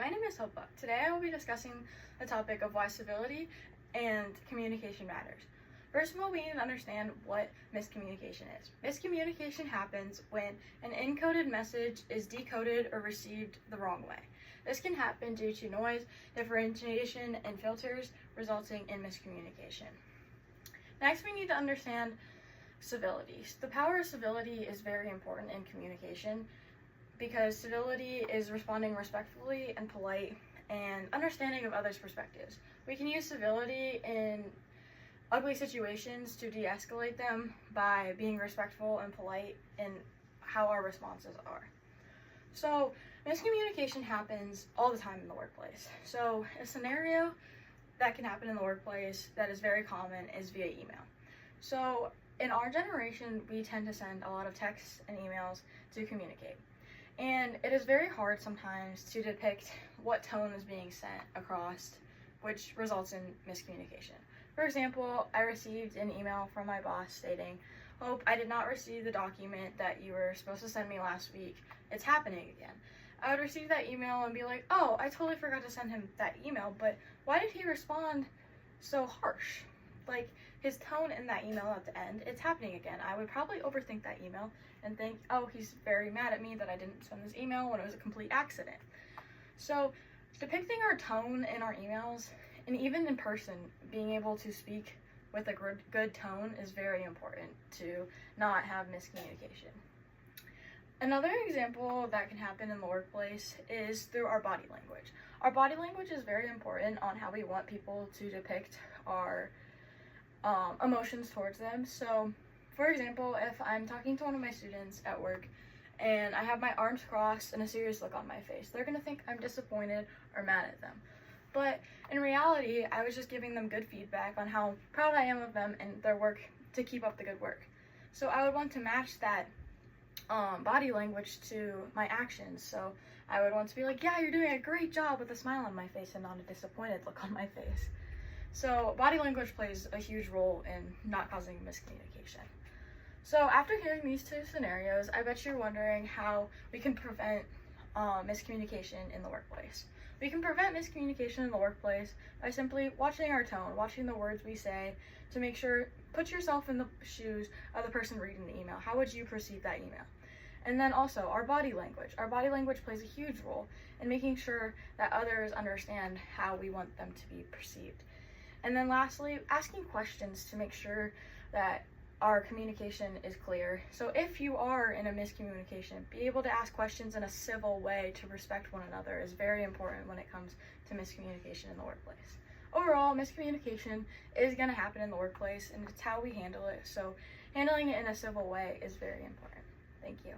my name is Hopa. Today I will be discussing the topic of why civility and communication matters. First of all, we need to understand what miscommunication is. Miscommunication happens when an encoded message is decoded or received the wrong way. This can happen due to noise, differentiation, and filters, resulting in miscommunication. Next, we need to understand civility. The power of civility is very important in communication because civility is responding respectfully and polite and understanding of others' perspectives. We can use civility in ugly situations to de-escalate them by being respectful and polite in how our responses are. So miscommunication happens all the time in the workplace. So a scenario that can happen in the workplace that is very common is via email. So in our generation, we tend to send a lot of texts and emails to communicate. And it is very hard sometimes to depict what tone is being sent across, which results in miscommunication. For example, I received an email from my boss stating, "Hope, I did not receive the document that you were supposed to send me last week. It's happening again." I would receive that email and be like, "Oh, I totally forgot to send him that email, but why did he respond so harsh?" Like, his tone in that email at the end, "It's happening again." I would probably overthink that email and think, "Oh, he's very mad at me that I didn't send this email when it was a complete accident." So depicting our tone in our emails, and even in person, being able to speak with a good tone is very important to not have miscommunication. Another example that can happen in the workplace is through our body language. Our body language is very important on how we want people to depict our emotions towards them. So, for example, if I'm talking to one of my students at work and I have my arms crossed and a serious look on my face, they're going to think I'm disappointed or mad at them. But in reality, I was just giving them good feedback on how proud I am of them and their work to keep up the good work. So I would want to match that body language to my actions. So I would want to be like, "Yeah, you're doing a great job," with a smile on my face and not a disappointed look on my face. So body language plays a huge role in not causing miscommunication. So after hearing these two scenarios, I bet you're wondering how we can prevent miscommunication in the workplace. We can prevent miscommunication in the workplace by simply watching our tone, watching the words we say to make sure, put yourself in the shoes of the person reading the email. How would you perceive that email? And then also our body language. Our body language plays a huge role in making sure that others understand how we want them to be perceived. And then lastly, asking questions to make sure that our communication is clear. So if you are in a miscommunication, be able to ask questions in a civil way to respect one another is very important when it comes to miscommunication in the workplace. Overall, miscommunication is going to happen in the workplace, and it's how we handle it. So handling it in a civil way is very important. Thank you.